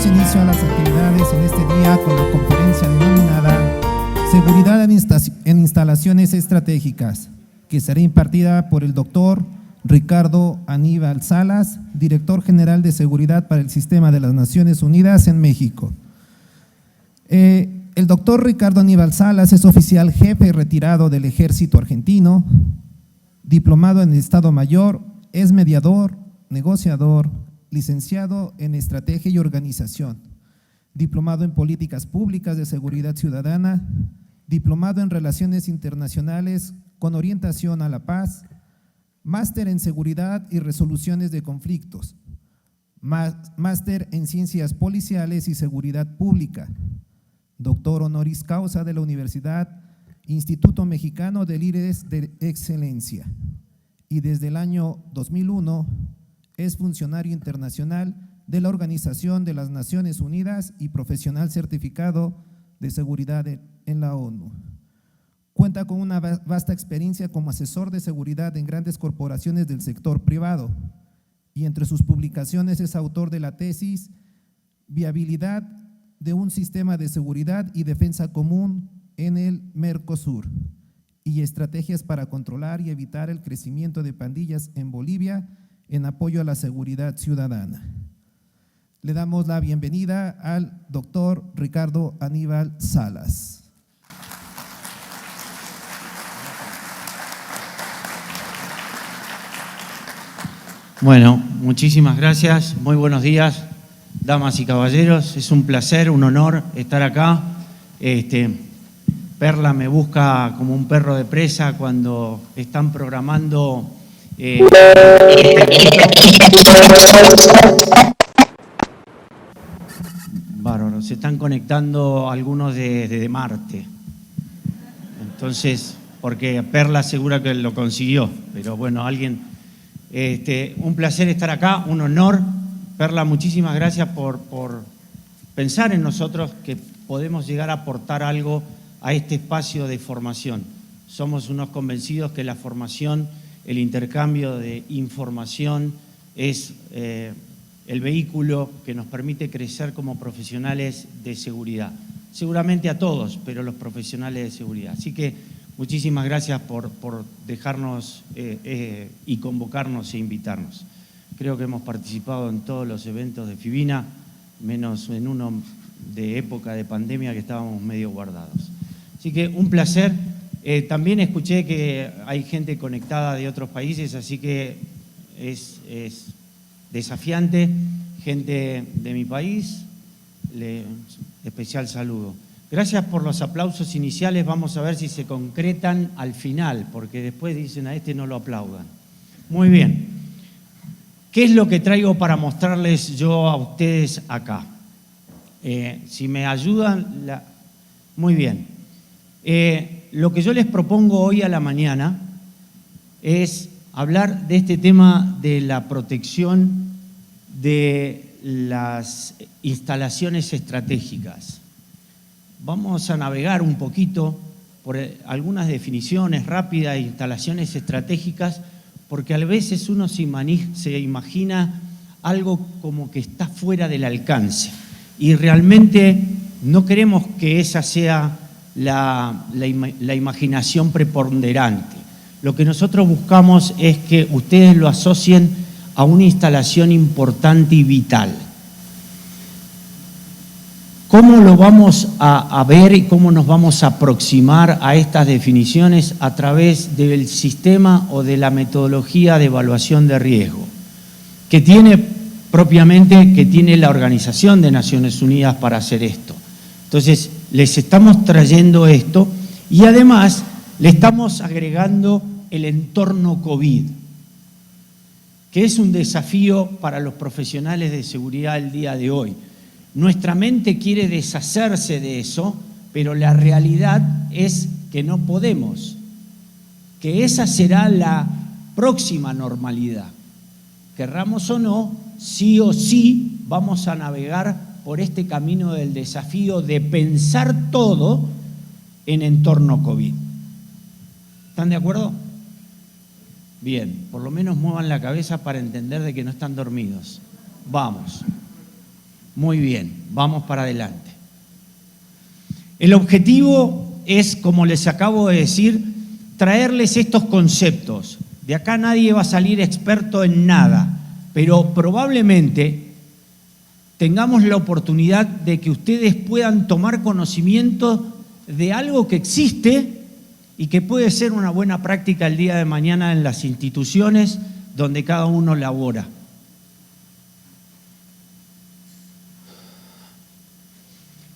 Damos inicio a las actividades en este día con la conferencia denominada Seguridad en Instalaciones Estratégicas, que será impartida por el doctor Ricardo Aníbal Salas, Director General de Seguridad para el Sistema de las Naciones Unidas en México. El doctor Ricardo Aníbal Salas es oficial jefe retirado del Ejército Argentino, diplomado en Estado Mayor, es mediador, negociador, licenciado en Estrategia y Organización, diplomado en Políticas Públicas de Seguridad Ciudadana, diplomado en Relaciones Internacionales con orientación a la paz, máster en Seguridad y Resoluciones de Conflictos, máster en Ciencias Policiales y Seguridad Pública, doctor honoris causa de la Universidad Instituto Mexicano de Líderes de Excelencia, y desde el año 2001 es funcionario internacional de la Organización de las Naciones Unidas y profesional certificado de seguridad en la ONU. Cuenta con una vasta experiencia como asesor de seguridad en grandes corporaciones del sector privado y entre sus publicaciones es autor de la tesis Viabilidad de un sistema de seguridad y defensa común en el Mercosur y estrategias para controlar y evitar el crecimiento de pandillas en Bolivia en apoyo a la seguridad ciudadana. Le damos la bienvenida al doctor Ricardo Aníbal Salas. Bueno, muchísimas gracias, muy buenos días, damas y caballeros, es un placer, un honor estar acá. Perla me busca como un perro de presa cuando están programando bárbaro, se están conectando algunos de Marte. Entonces, porque Perla asegura que lo consiguió, pero bueno, alguien… un placer estar acá, un honor. Perla, muchísimas gracias por pensar en nosotros que podemos llegar a aportar algo a este espacio de formación. Somos unos convencidos que la formación, el intercambio de información es el vehículo que nos permite crecer como profesionales de seguridad. Seguramente a todos, pero los profesionales de seguridad. Así que muchísimas gracias por dejarnos y convocarnos e invitarnos. Creo que hemos participado en todos los eventos de FIBINA, menos en uno de época de pandemia que estábamos medio guardados. Así que un placer. También escuché que hay gente conectada de otros países, así que es desafiante. Gente de mi país, especial saludo. Gracias por los aplausos iniciales, vamos a ver si se concretan al final, porque después dicen a este no lo aplaudan. Muy bien. ¿Qué es lo que traigo para mostrarles yo a ustedes acá? Si me ayudan, muy bien. Lo que yo les propongo hoy a la mañana es hablar de este tema de la protección de las instalaciones estratégicas. Vamos a navegar un poquito por algunas definiciones rápidas de instalaciones estratégicas, porque a veces uno se imagina algo como que está fuera del alcance y realmente no queremos que esa sea la imaginación preponderante. Lo que nosotros buscamos es que ustedes lo asocien a una instalación importante y vital. ¿Cómo lo vamos a ver y cómo nos vamos a aproximar a estas definiciones? A través del sistema o de la metodología de evaluación de riesgo que tiene la Organización de Naciones Unidas para hacer esto. Entonces, les estamos trayendo esto y además le estamos agregando el entorno COVID, que es un desafío para los profesionales de seguridad el día de hoy. Nuestra mente quiere deshacerse de eso, pero la realidad es que no podemos, que esa será la próxima normalidad. Querramos o no, sí o sí vamos a navegar por este camino del desafío de pensar todo en entorno COVID. ¿Están de acuerdo? Bien, por lo menos muevan la cabeza para entender de que no están dormidos. Vamos. Muy bien, vamos para adelante. El objetivo es, como les acabo de decir, traerles estos conceptos. De acá nadie va a salir experto en nada, pero probablemente tengamos la oportunidad de que ustedes puedan tomar conocimiento de algo que existe y que puede ser una buena práctica el día de mañana en las instituciones donde cada uno labora.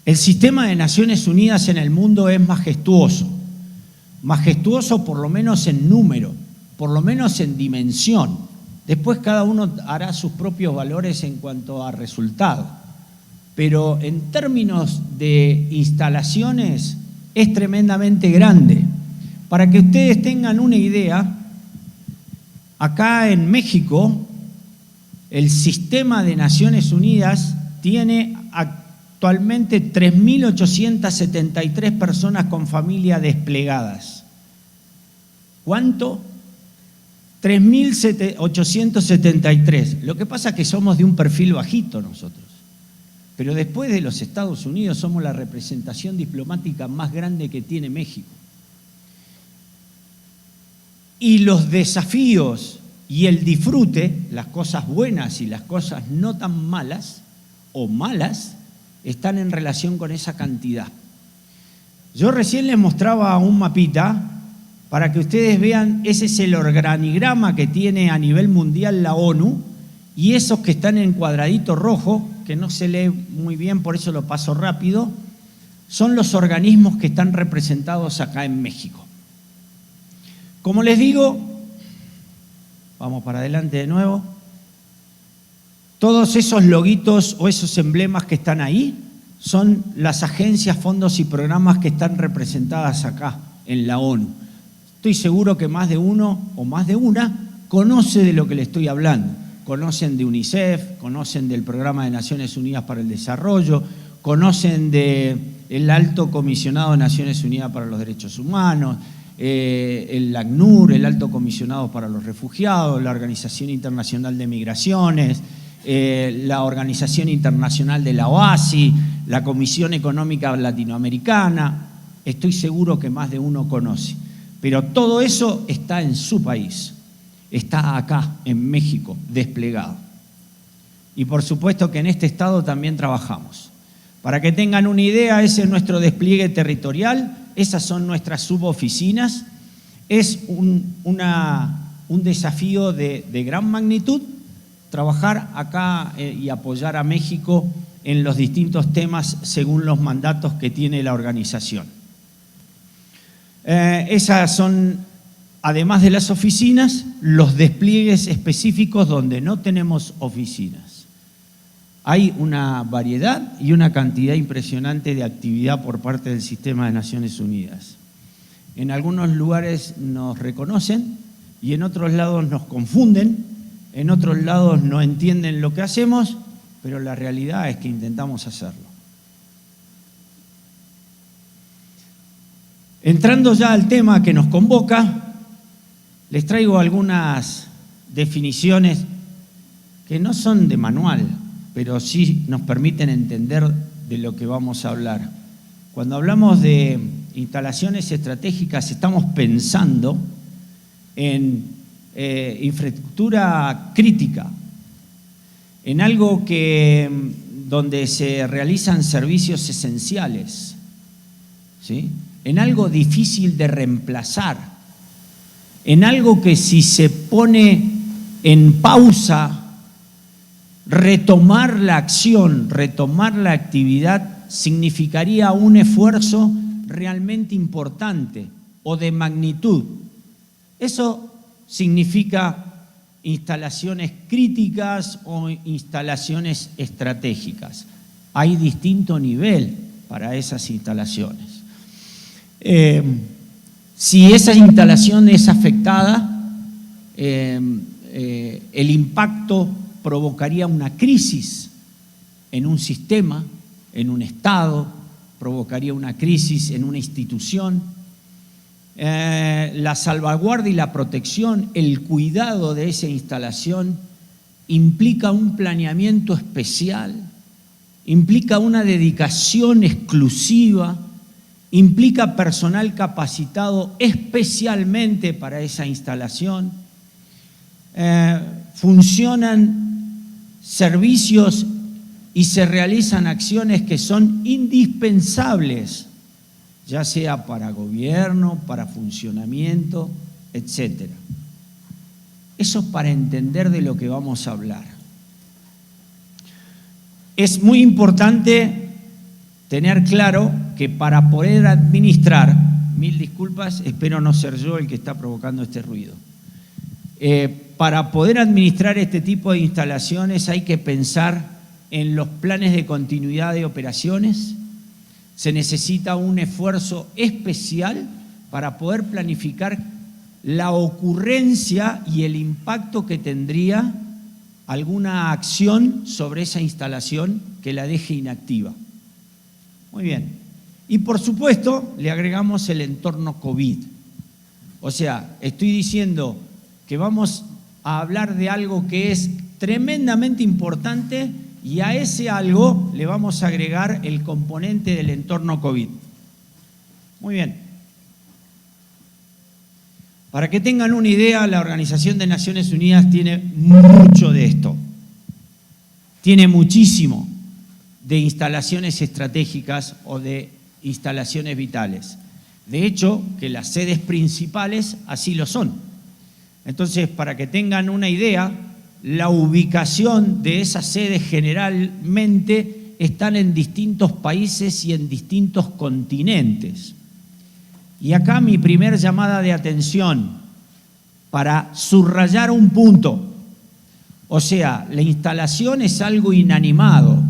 El sistema de Naciones Unidas en el mundo es majestuoso por lo menos en número, por lo menos en dimensión. Después cada uno hará sus propios valores en cuanto a resultado. Pero en términos de instalaciones es tremendamente grande. Para que ustedes tengan una idea, acá en México el sistema de Naciones Unidas tiene actualmente 3.873 personas con familia desplegadas. ¿Cuánto? 3.873. Lo que pasa es que somos de un perfil bajito nosotros. Pero después de los Estados Unidos somos la representación diplomática más grande que tiene México. Y los desafíos y el disfrute, las cosas buenas y las cosas no tan malas o malas, están en relación con esa cantidad. Yo recién les mostraba un mapita para que ustedes vean, ese es el organigrama que tiene a nivel mundial la ONU, y esos que están en cuadradito rojo, que no se lee muy bien, por eso lo paso rápido, son los organismos que están representados acá en México. Como les digo, vamos para adelante de nuevo, todos esos loguitos o esos emblemas que están ahí son las agencias, fondos y programas que están representadas acá en la ONU. Estoy seguro que más de uno o más de una conoce de lo que le estoy hablando. Conocen de UNICEF, conocen del Programa de Naciones Unidas para el Desarrollo, conocen del Alto Comisionado de Naciones Unidas para los Derechos Humanos, el ACNUR, el Alto Comisionado para los Refugiados, la Organización Internacional de Migraciones, la Organización Internacional de la OASI, la Comisión Económica Latinoamericana. Estoy seguro que más de uno conoce. Pero todo eso está en su país, está acá, en México, desplegado. Y por supuesto que en este estado también trabajamos. Para que tengan una idea, ese es nuestro despliegue territorial, esas son nuestras suboficinas. Es un desafío de gran magnitud trabajar acá y apoyar a México en los distintos temas según los mandatos que tiene la organización. Esas son, además de las oficinas, los despliegues específicos donde no tenemos oficinas. Hay una variedad y una cantidad impresionante de actividad por parte del sistema de Naciones Unidas. En algunos lugares nos reconocen y en otros lados nos confunden, en otros lados no entienden lo que hacemos, pero la realidad es que intentamos hacerlo. Entrando ya al tema que nos convoca, les traigo algunas definiciones que no son de manual, pero sí nos permiten entender de lo que vamos a hablar. Cuando hablamos de instalaciones estratégicas, estamos pensando en infraestructura crítica, en algo donde se realizan servicios esenciales, ¿sí? En algo difícil de reemplazar, en algo que si se pone en pausa, retomar la acción, retomar la actividad, significaría un esfuerzo realmente importante o de magnitud. Eso significa instalaciones críticas o instalaciones estratégicas. Hay distinto nivel para esas instalaciones. Si esa instalación es afectada, el impacto provocaría una crisis en un sistema, en un Estado, provocaría una crisis en una institución. La salvaguardia y la protección, el cuidado de esa instalación implica un planeamiento especial, implica una dedicación exclusiva, implica personal capacitado especialmente para esa instalación, funcionan servicios y se realizan acciones que son indispensables, ya sea para gobierno, para funcionamiento, etc. Eso para entender de lo que vamos a hablar. Es muy importante tener claro que para poder administrar, mil disculpas, espero no ser yo el que está provocando este ruido, para poder administrar este tipo de instalaciones hay que pensar en los planes de continuidad de operaciones. Se necesita un esfuerzo especial para poder planificar la ocurrencia y el impacto que tendría alguna acción sobre esa instalación que la deje inactiva. Muy bien. Y por supuesto, le agregamos el entorno COVID. O sea, estoy diciendo que vamos a hablar de algo que es tremendamente importante y a ese algo le vamos a agregar el componente del entorno COVID. Muy bien. Para que tengan una idea, la Organización de Naciones Unidas tiene mucho de esto. Tiene muchísimo de instalaciones estratégicas o de instalaciones vitales. De hecho, que las sedes principales así lo son. Entonces, para que tengan una idea, la ubicación de esas sedes generalmente están en distintos países y en distintos continentes. Y acá mi primer llamada de atención para subrayar un punto. O sea, la instalación es algo inanimado,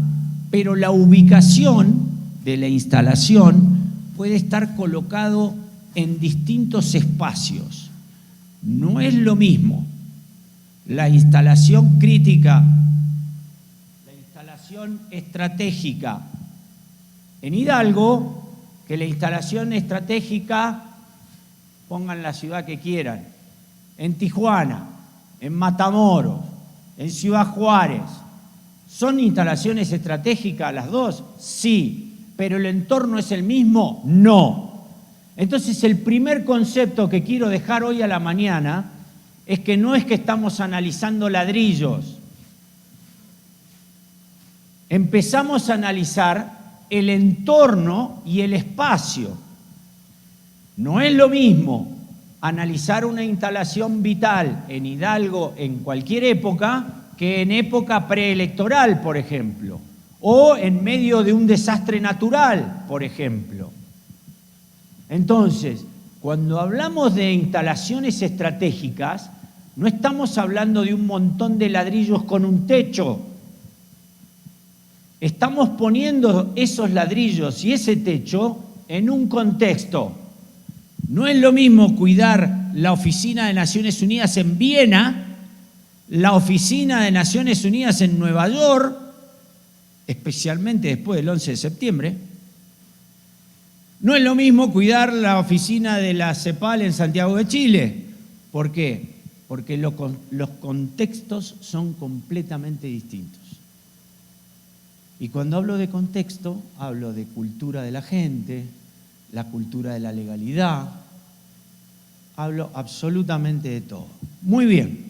pero la ubicación de la instalación puede estar colocado en distintos espacios. No es lo mismo la instalación crítica, la instalación estratégica en Hidalgo que la instalación estratégica, pongan la ciudad que quieran, en Tijuana, en Matamoros, en Ciudad Juárez. ¿Son instalaciones estratégicas las dos? Sí, pero ¿el entorno es el mismo? No. Entonces, el primer concepto que quiero dejar hoy a la mañana es que no es que estamos analizando ladrillos. Empezamos a analizar el entorno y el espacio. No es lo mismo analizar una instalación vital en Hidalgo en cualquier época que en época preelectoral, por ejemplo, o en medio de un desastre natural, por ejemplo. Entonces, cuando hablamos de instalaciones estratégicas, no estamos hablando de un montón de ladrillos con un techo. Estamos poniendo esos ladrillos y ese techo en un contexto. No es lo mismo cuidar la Oficina de Naciones Unidas en Viena, la Oficina de Naciones Unidas en Nueva York, especialmente después del 11 de septiembre. No es lo mismo cuidar la oficina de la CEPAL en Santiago de Chile. ¿Por qué? Porque los contextos son completamente distintos. Y cuando hablo de contexto, hablo de cultura de la gente, la cultura de la legalidad, hablo absolutamente de todo. Muy bien.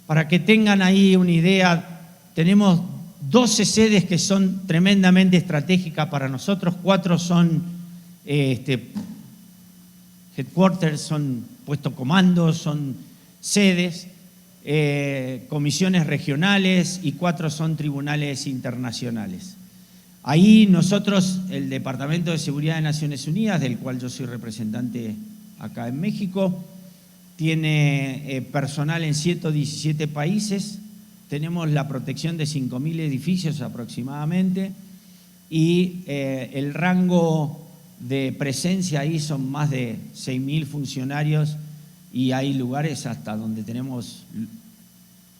Para que tengan ahí una idea, tenemos 12 sedes que son tremendamente estratégicas para nosotros, 4 son headquarters, son puestos comandos, son sedes, comisiones regionales y 4 son tribunales internacionales. Ahí nosotros, el Departamento de Seguridad de Naciones Unidas, del cual yo soy representante acá en México, tiene personal en 117 países, tenemos la protección de 5.000 edificios aproximadamente y el rango de presencia ahí son más de 6.000 funcionarios y hay lugares hasta donde tenemos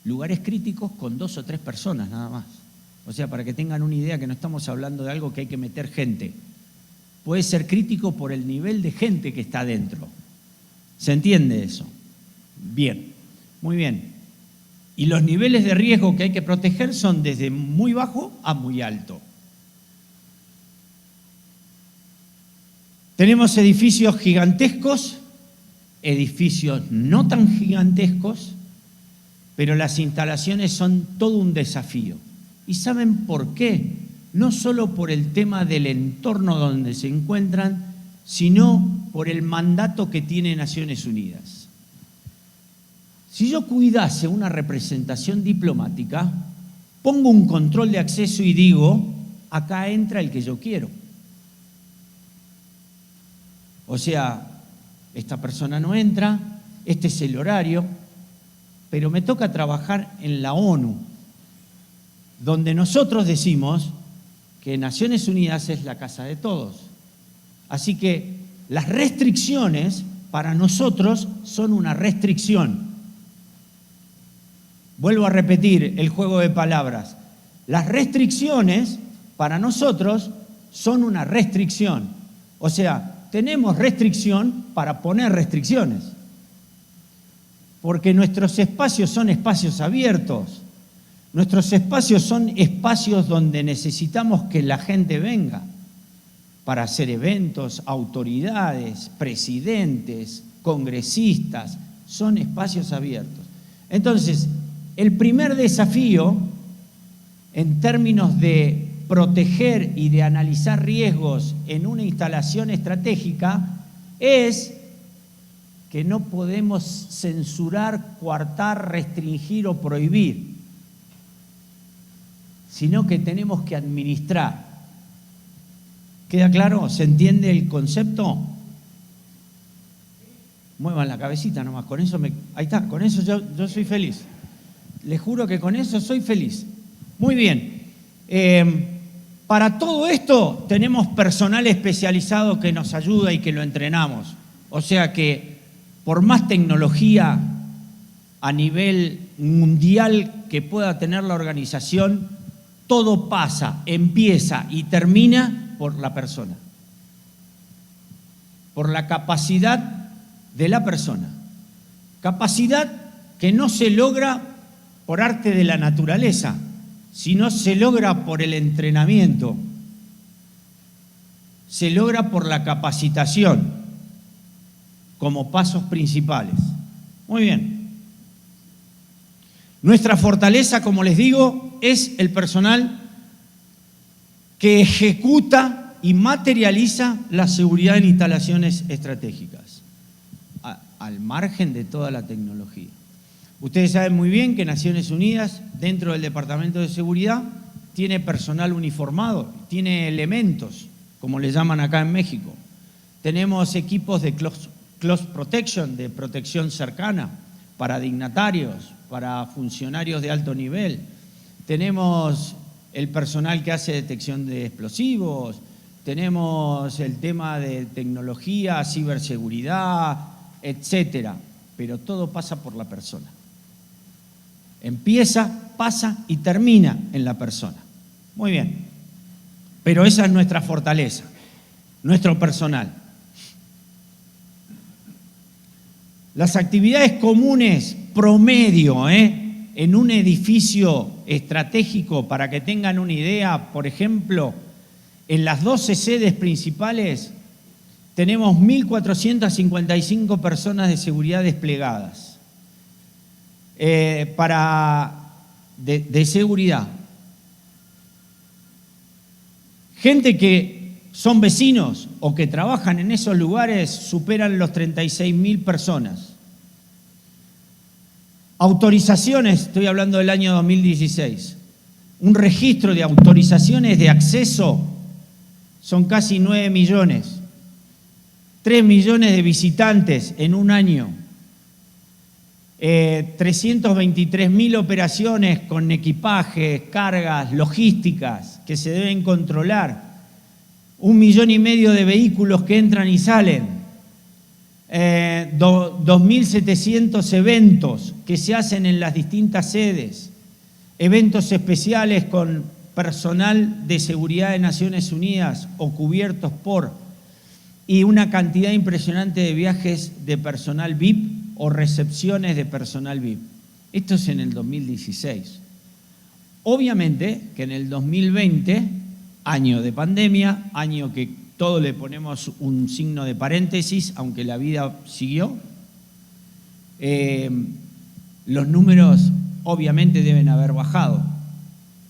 lugares críticos con 2 o 3 personas nada más. O sea, para que tengan una idea que no estamos hablando de algo que hay que meter gente. Puede ser crítico por el nivel de gente que está dentro. ¿Se entiende eso? Bien, muy bien. Y los niveles de riesgo que hay que proteger son desde muy bajo a muy alto. Tenemos edificios gigantescos, edificios no tan gigantescos, pero las instalaciones son todo un desafío. ¿Y saben por qué? No solo por el tema del entorno donde se encuentran, sino por el mandato que tiene Naciones Unidas. Si yo cuidase una representación diplomática, pongo un control de acceso y digo, acá entra el que yo quiero. O sea, esta persona no entra, este es el horario, pero me toca trabajar en la ONU, donde nosotros decimos que Naciones Unidas es la casa de todos. Así que las restricciones para nosotros son una restricción. Vuelvo a repetir el juego de palabras. Las restricciones para nosotros son una restricción. O sea, tenemos restricción para poner restricciones. Porque nuestros espacios son espacios abiertos. Nuestros espacios son espacios donde necesitamos que la gente venga para hacer eventos, autoridades, presidentes, congresistas, son espacios abiertos. Entonces, el primer desafío en términos de proteger y de analizar riesgos en una instalación estratégica es que no podemos censurar, coartar, restringir o prohibir, sino que tenemos que administrar. ¿Queda claro? ¿Se entiende el concepto? Muevan la cabecita nomás, con eso ahí está, con eso yo soy feliz. Les juro que con eso soy feliz. Muy bien. Para todo esto tenemos personal especializado que nos ayuda y que lo entrenamos. O sea que por más tecnología a nivel mundial que pueda tener la organización, todo pasa, empieza y termina por la persona, por la capacidad de la persona. Capacidad que no se logra por arte de la naturaleza, sino se logra por el entrenamiento, se logra por la capacitación como pasos principales. Muy bien. Nuestra fortaleza, como les digo, es el personal que ejecuta y materializa la seguridad en instalaciones estratégicas, al margen de toda la tecnología. Ustedes saben muy bien que Naciones Unidas, dentro del Departamento de Seguridad, tiene personal uniformado, tiene elementos, como le llaman acá en México. Tenemos equipos de close protection, de protección cercana, para dignatarios, para funcionarios de alto nivel. Tenemos el personal que hace detección de explosivos, tenemos el tema de tecnología, ciberseguridad, etcétera. Pero todo pasa por la persona. Empieza, pasa y termina en la persona. Muy bien. Pero esa es nuestra fortaleza, nuestro personal. Las actividades comunes promedio, en un edificio estratégico, para que tengan una idea, por ejemplo, en las 12 sedes principales tenemos 1.455 personas de seguridad desplegadas de seguridad. Gente que son vecinos o que trabajan en esos lugares superan los 36.000 personas. Autorizaciones, estoy hablando del año 2016. Un registro de autorizaciones de acceso son casi 9 millones. 3 millones de visitantes en un año. 323.000 operaciones con equipajes, cargas, logísticas que se deben controlar. 1,5 millones de vehículos que entran y salen. 2.700 eventos que se hacen en las distintas sedes. Eventos especiales con personal de seguridad de Naciones Unidas o cubiertos por, y una cantidad impresionante de viajes de personal VIP o recepciones de personal VIP. Esto es en el 2016. Obviamente que en el 2020, año de pandemia, año que todo le ponemos un signo de paréntesis, aunque la vida siguió, los números obviamente deben haber bajado,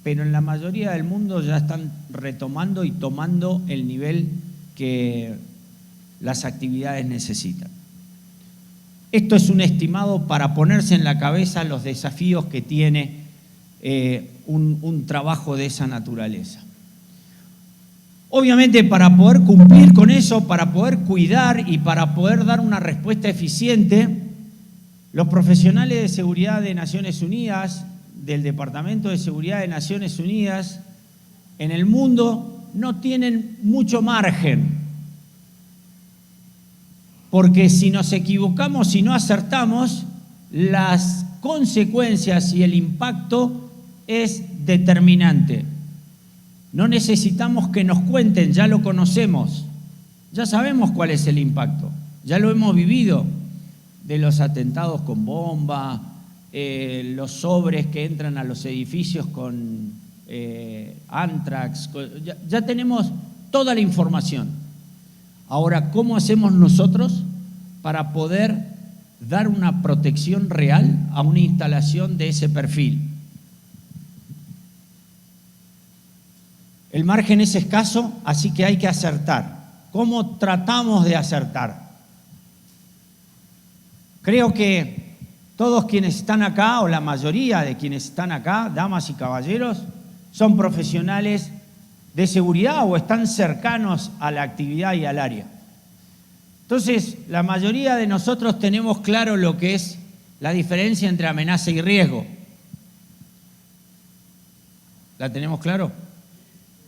pero en la mayoría del mundo ya están retomando y tomando el nivel que las actividades necesitan. Esto es un estimado para ponerse en la cabeza los desafíos que tiene un trabajo de esa naturaleza. Obviamente, para poder cumplir con eso, para poder cuidar y para poder dar una respuesta eficiente, los profesionales de seguridad de Naciones Unidas, del Departamento de Seguridad de Naciones Unidas, en el mundo no tienen mucho margen. Porque si nos equivocamos, si no acertamos, las consecuencias y el impacto es determinante. No necesitamos que nos cuenten, ya lo conocemos, ya sabemos cuál es el impacto, ya lo hemos vivido, de los atentados con bomba, los sobres que entran a los edificios con anthrax, ya tenemos toda la información. Ahora, ¿cómo hacemos nosotros para poder dar una protección real a una instalación de ese perfil? El margen es escaso, así que hay que acertar. ¿Cómo tratamos de acertar? Creo que todos quienes están acá, o la mayoría de quienes están acá, damas y caballeros, son profesionales de seguridad o están cercanos a la actividad y al área. Entonces, la mayoría de nosotros tenemos claro lo que es la diferencia entre amenaza y riesgo. ¿La tenemos claro?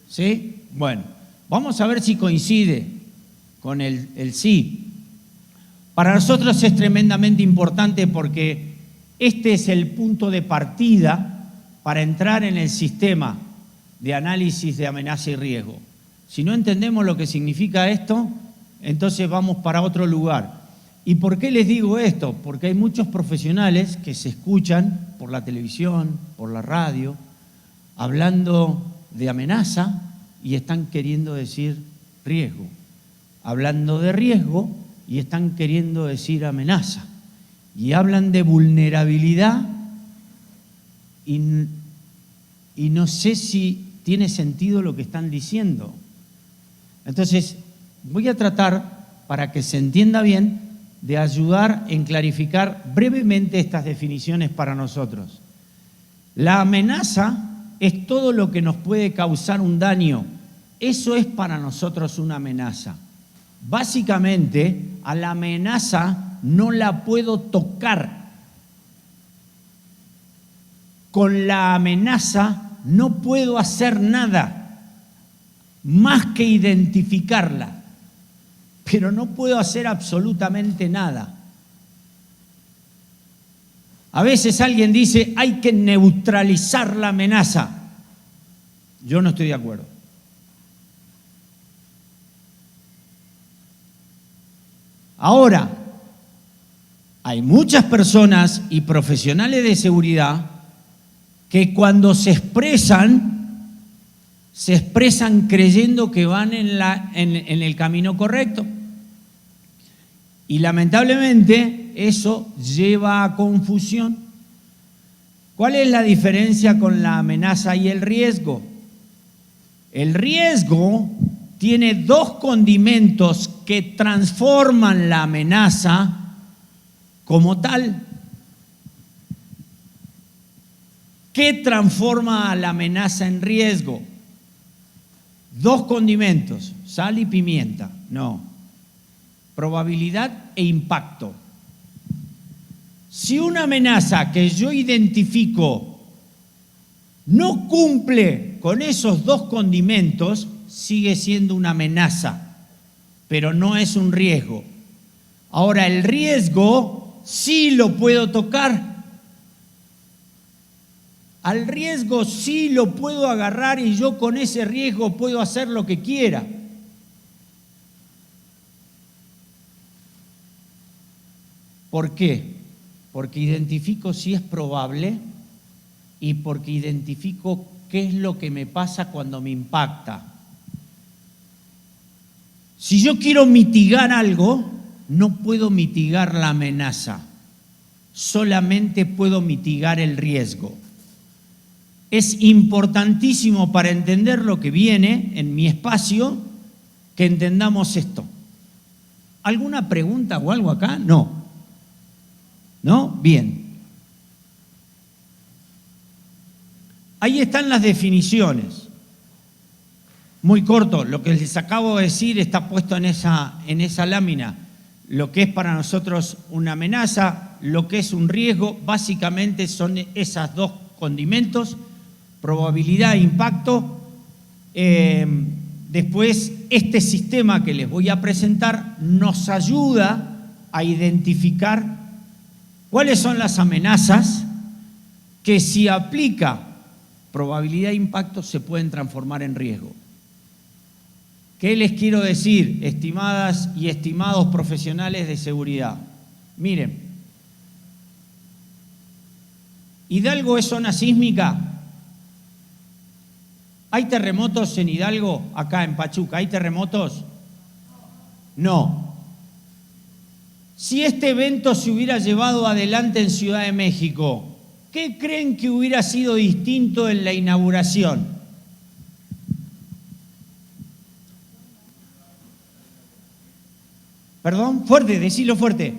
¿Sí? Bueno, vamos a ver si coincide con el sí. Para nosotros es tremendamente importante porque este es el punto de partida para entrar en el sistema de análisis de amenaza y riesgo. Si no entendemos lo que significa esto, entonces vamos para otro lugar. ¿Y por qué les digo esto? Porque hay muchos profesionales que se escuchan por la televisión, por la radio, hablando de amenaza y están queriendo decir riesgo. Hablando de riesgo y están queriendo decir amenaza. Y hablan de vulnerabilidad y no sé si tiene sentido lo que están diciendo. Entonces, voy a tratar, para que se entienda bien, de ayudar en clarificar brevemente estas definiciones para nosotros. La amenaza es todo lo que nos puede causar un daño. Eso es para nosotros una amenaza. Básicamente, a la amenaza no la puedo tocar. Con la amenaza no puedo hacer nada más que identificarla, pero no puedo hacer absolutamente nada. A veces alguien dice, hay que neutralizar la amenaza. Yo no estoy de acuerdo. Ahora, hay muchas personas y profesionales de seguridad que cuando se expresan creyendo que van en el camino correcto. Y lamentablemente eso lleva a confusión. ¿Cuál es la diferencia con la amenaza y el riesgo? El riesgo tiene dos condimentos que transforman la amenaza como tal. ¿Qué transforma a la amenaza en riesgo? Dos condimentos, sal y pimienta. No. Probabilidad e impacto. Si una amenaza que yo identifico no cumple con esos dos condimentos, sigue siendo una amenaza, pero no es un riesgo. Ahora, el riesgo sí lo puedo tocar. Al riesgo sí lo puedo agarrar y yo con ese riesgo puedo hacer lo que quiera. ¿Por qué? porque identifico si es probable y porque identifico qué es lo que me pasa cuando me impacta. Si yo quiero mitigar algo, no puedo mitigar la amenaza, solamente puedo mitigar el riesgo. Es importantísimo para entender lo que viene en mi espacio que entendamos esto. ¿Alguna pregunta o algo acá? No. ¿No? Bien. Ahí están las definiciones. Muy corto, lo que les acabo de decir está puesto en esa lámina. Lo que es para nosotros una amenaza, lo que es un riesgo, básicamente son esos dos condimentos, probabilidad e impacto. Después, este sistema que les voy a presentar nos ayuda a identificar cuáles son las amenazas que si aplica probabilidad e impacto se pueden transformar en riesgo. ¿Qué les quiero decir, estimadas y estimados profesionales de seguridad? Miren, ¿Hidalgo es zona sísmica? ¿Hay terremotos en Hidalgo, acá en Pachuca? ¿Hay terremotos? No. Si este evento se hubiera llevado adelante en Ciudad de México, ¿qué creen que hubiera sido distinto en la inauguración? Perdón, fuerte, decilo fuerte.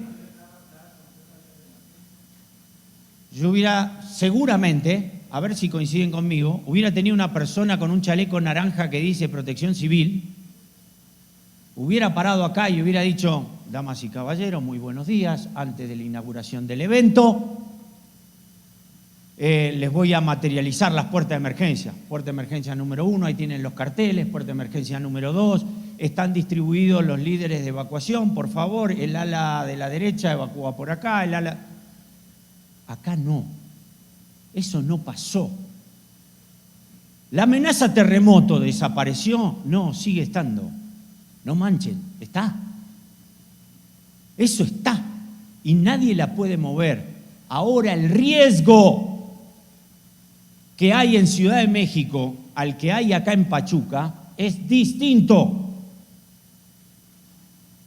Yo hubiera, seguramente, a ver si coinciden conmigo, hubiera tenido una persona con un chaleco naranja que dice Protección Civil, hubiera parado acá y hubiera dicho, damas y caballeros, muy buenos días, antes de la inauguración del evento, les voy a materializar las puertas de emergencia. Puerta de emergencia número 1, ahí tienen los carteles, puerta de emergencia número 2, están distribuidos los líderes de evacuación, por favor, el ala de la derecha evacúa por acá, el ala... Acá no, eso no pasó. ¿La amenaza terremoto desapareció? No, sigue estando. No manchen, está. Eso está y nadie la puede mover. Ahora el riesgo que hay en Ciudad de México al que hay acá en Pachuca es distinto.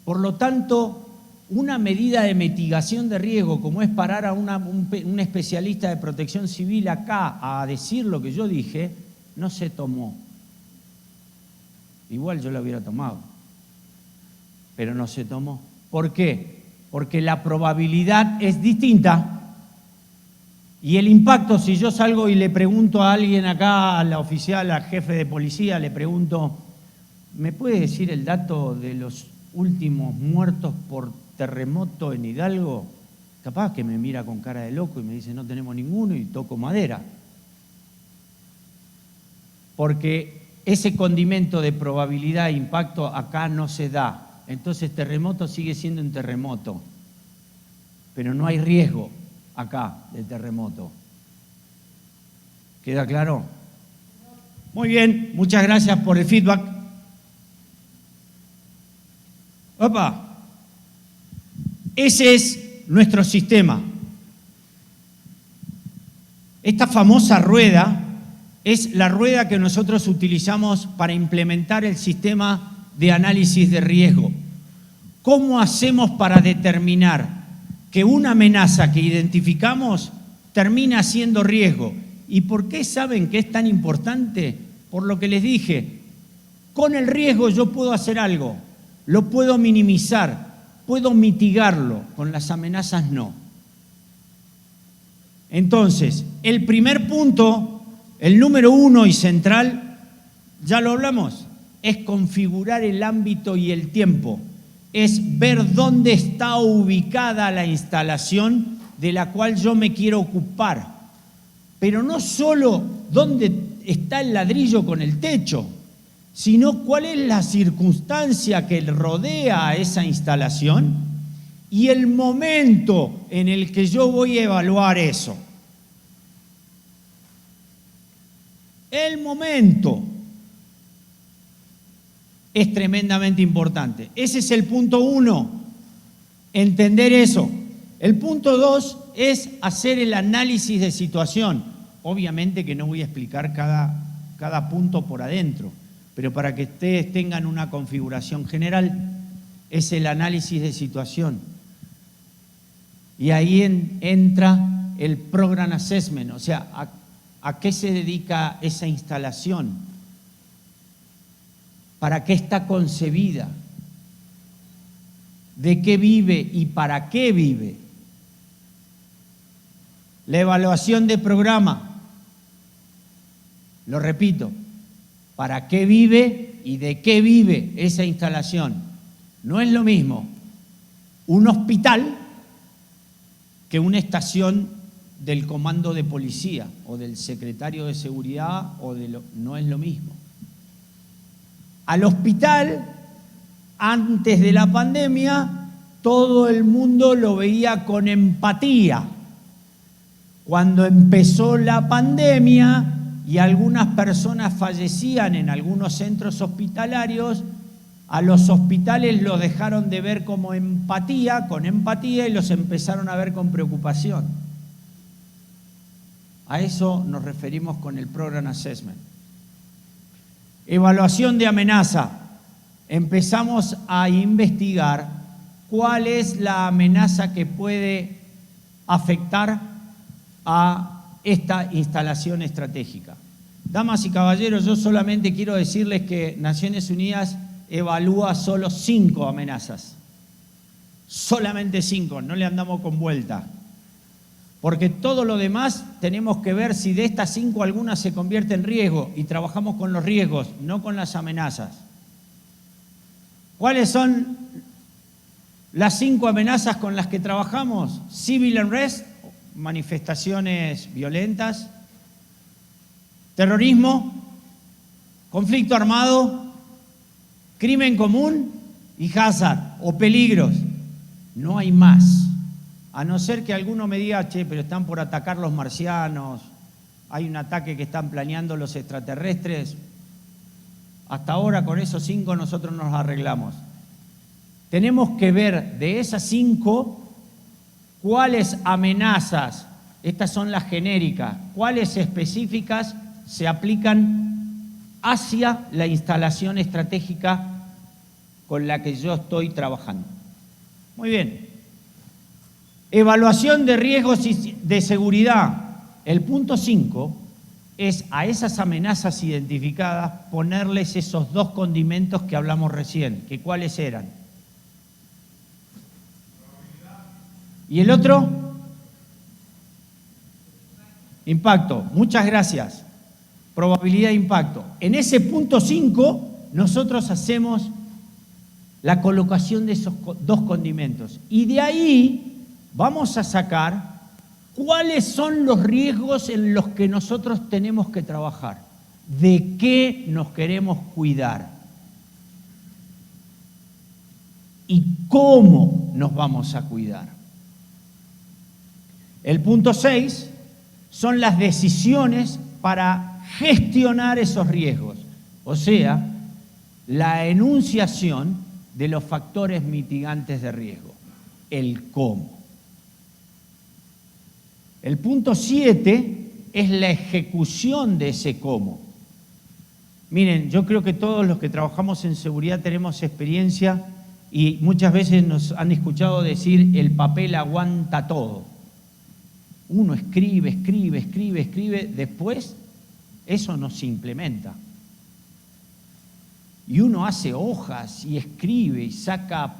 Por lo tanto, una medida de mitigación de riesgo, como es parar a un especialista de protección civil acá a decir lo que yo dije, no se tomó. Igual yo la hubiera tomado, pero no se tomó. ¿Por qué? Porque la probabilidad es distinta. Y el impacto, si yo salgo y le pregunto a alguien acá, a la oficial, al jefe de policía, le pregunto, ¿me puede decir el dato de los últimos muertos por terremoto en Hidalgo? Capaz que me mira con cara de loco y me dice, no tenemos ninguno, y toco madera. Porque ese condimento de probabilidad e impacto acá no se da. Entonces terremoto sigue siendo un terremoto, pero no hay riesgo acá de terremoto. ¿Queda claro? Muy bien, muchas gracias por el feedback. Opa, ese es nuestro sistema. Esta famosa rueda es la rueda que nosotros utilizamos para implementar el sistema de análisis de riesgo. ¿Cómo hacemos para determinar que una amenaza que identificamos termina siendo riesgo? ¿Y por qué saben que es tan importante? Por lo que les dije, con el riesgo yo puedo hacer algo, lo puedo minimizar, puedo mitigarlo, con las amenazas no. Entonces, el primer punto, el número 1 y central, ya lo hablamos, es configurar el ámbito y el tiempo. Es ver dónde está ubicada la instalación de la cual yo me quiero ocupar. Pero no solo dónde está el ladrillo con el techo, sino cuál es la circunstancia que rodea a esa instalación y el momento en el que yo voy a evaluar eso. El momento es tremendamente importante. Ese es el punto 1, entender eso. El punto 2 es hacer el análisis de situación. Obviamente que no voy a explicar cada punto por adentro, pero para que ustedes tengan una configuración general, es el análisis de situación. Y ahí entra el Program Assessment, o sea, ¿a qué se dedica esa instalación? ¿Para qué está concebida? ¿De qué vive y para qué vive? La evaluación de programa, lo repito, ¿para qué vive y de qué vive esa instalación? No es lo mismo un hospital que una estación del comando de policía o del secretario de seguridad, no es lo mismo. Al hospital, antes de la pandemia, todo el mundo lo veía con empatía. Cuando empezó la pandemia y algunas personas fallecían en algunos centros hospitalarios, a los hospitales los dejaron de ver con empatía y los empezaron a ver con preocupación. A eso nos referimos con el Program Assessment. Evaluación de amenaza. Empezamos a investigar cuál es la amenaza que puede afectar a esta instalación estratégica. Damas y caballeros, yo solamente quiero decirles que Naciones Unidas evalúa solo 5 amenazas. Solamente 5, no le andamos con vuelta. Porque todo lo demás tenemos que ver si de estas 5 alguna se convierte en riesgo y trabajamos con los riesgos, no con las amenazas. ¿Cuáles son las 5 amenazas con las que trabajamos? Civil unrest, manifestaciones violentas, terrorismo, conflicto armado, crimen común y hazard o peligros. No hay más. A no ser que alguno me diga, che, pero están por atacar los marcianos, hay un ataque que están planeando los extraterrestres. Hasta ahora con esos 5 nosotros nos arreglamos. Tenemos que ver de esas 5 cuáles amenazas, estas son las genéricas, cuáles específicas se aplican hacia la instalación estratégica con la que yo estoy trabajando. Muy bien. Evaluación de riesgos de seguridad. El punto 5 es a esas amenazas identificadas ponerles esos 2 condimentos que hablamos recién, que cuáles eran. ¿Y el otro? Impacto. Muchas gracias. Probabilidad de impacto. En ese punto 5 nosotros hacemos la colocación de esos 2 condimentos y de ahí vamos a sacar cuáles son los riesgos en los que nosotros tenemos que trabajar, de qué nos queremos cuidar y cómo nos vamos a cuidar. El punto 6 son las decisiones para gestionar esos riesgos, o sea, la enunciación de los factores mitigantes de riesgo, el cómo. El punto 7 es la ejecución de ese cómo. Miren, yo creo que todos los que trabajamos en seguridad tenemos experiencia y muchas veces nos han escuchado decir el papel aguanta todo. Uno escribe, después eso no se implementa. Y uno hace hojas y escribe y saca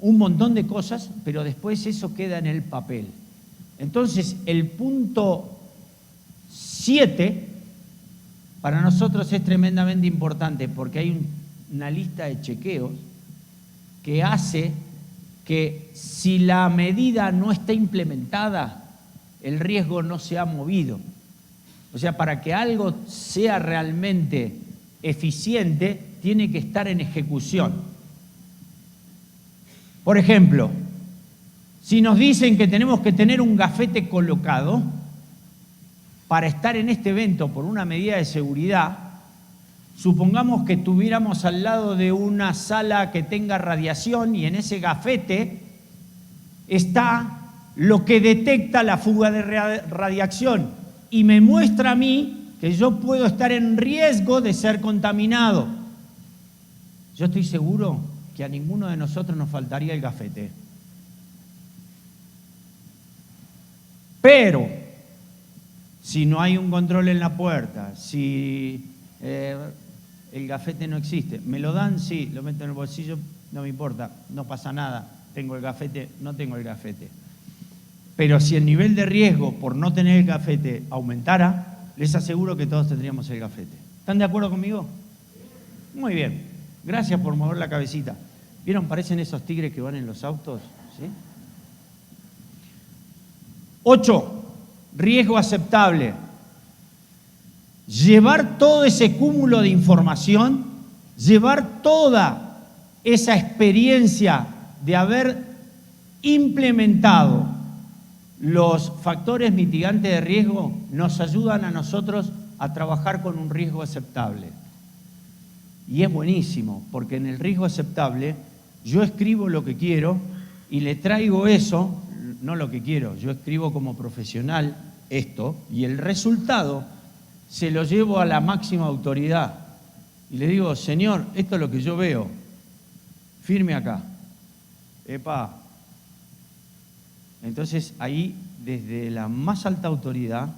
un montón de cosas, pero después eso queda en el papel. Entonces, el punto 7 para nosotros es tremendamente importante porque hay una lista de chequeos que hace que si la medida no está implementada, el riesgo no se ha movido. O sea, para que algo sea realmente eficiente, tiene que estar en ejecución. Por ejemplo, si nos dicen que tenemos que tener un gafete colocado para estar en este evento por una medida de seguridad, supongamos que estuviéramos al lado de una sala que tenga radiación y en ese gafete está lo que detecta la fuga de radiación y me muestra a mí que yo puedo estar en riesgo de ser contaminado. Yo estoy seguro que a ninguno de nosotros nos faltaría el gafete. Pero, si no hay un control en la puerta, si el gafete no existe, ¿me lo dan? Sí, lo meto en el bolsillo, no me importa, no pasa nada, tengo el gafete, no tengo el gafete. Pero si el nivel de riesgo por no tener el gafete aumentara, les aseguro que todos tendríamos el gafete. ¿Están de acuerdo conmigo? Muy bien, gracias por mover la cabecita. ¿Vieron? Parecen esos tigres que van en los autos, ¿sí? 8. Riesgo aceptable. Llevar todo ese cúmulo de información, llevar toda esa experiencia de haber implementado los factores mitigantes de riesgo, nos ayudan a nosotros a trabajar con un riesgo aceptable. Y es buenísimo, porque en el riesgo aceptable yo escribo lo que quiero y le traigo eso, no lo que quiero, yo escribo como profesional esto y el resultado se lo llevo a la máxima autoridad y le digo, señor, esto es lo que yo veo, firme acá. Epa. Entonces ahí, desde la más alta autoridad,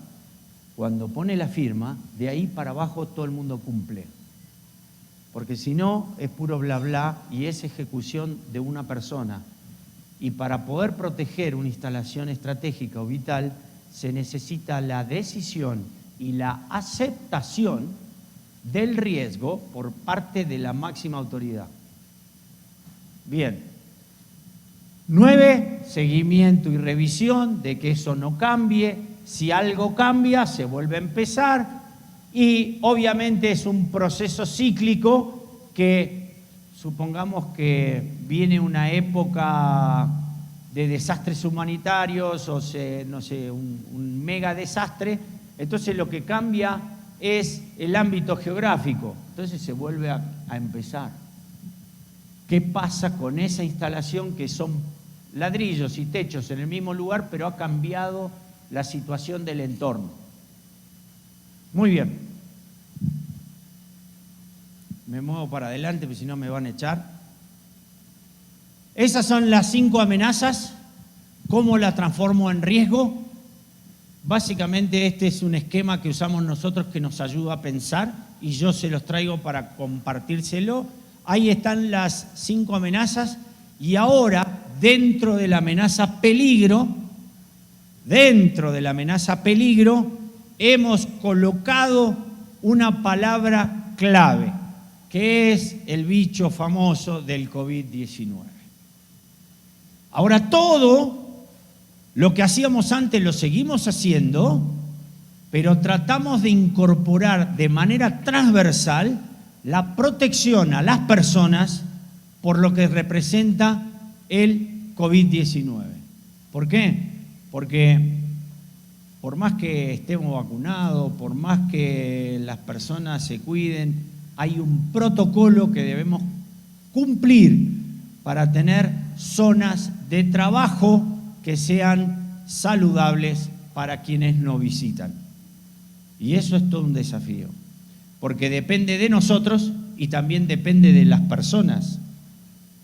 cuando pone la firma, de ahí para abajo todo el mundo cumple. Porque si no, es puro bla bla y es ejecución de una persona. Y para poder proteger una instalación estratégica o vital, se necesita la decisión y la aceptación del riesgo por parte de la máxima autoridad. Bien. 9, seguimiento y revisión de que eso no cambie. Si algo cambia, se vuelve a empezar. Y obviamente es un proceso cíclico que, supongamos que viene una época de desastres humanitarios o no sé, un mega desastre, entonces lo que cambia es el ámbito geográfico. Entonces se vuelve a empezar. ¿Qué pasa con esa instalación que son ladrillos y techos en el mismo lugar, pero ha cambiado la situación del entorno? Muy bien. Me muevo para adelante, porque si no me van a echar. Esas son las 5 amenazas. ¿Cómo las transformo en riesgo? Básicamente este es un esquema que usamos nosotros que nos ayuda a pensar y yo se los traigo para compartírselo. Ahí están las 5 amenazas y ahora, dentro de la amenaza peligro, hemos colocado una palabra clave, que es el bicho famoso del COVID-19. Ahora, todo lo que hacíamos antes lo seguimos haciendo, pero tratamos de incorporar de manera transversal la protección a las personas por lo que representa el COVID-19. ¿Por qué? Porque por más que estemos vacunados, por más que las personas se cuiden, hay un protocolo que debemos cumplir para tener zonas de trabajo que sean saludables para quienes nos visitan. Y eso es todo un desafío, porque depende de nosotros y también depende de las personas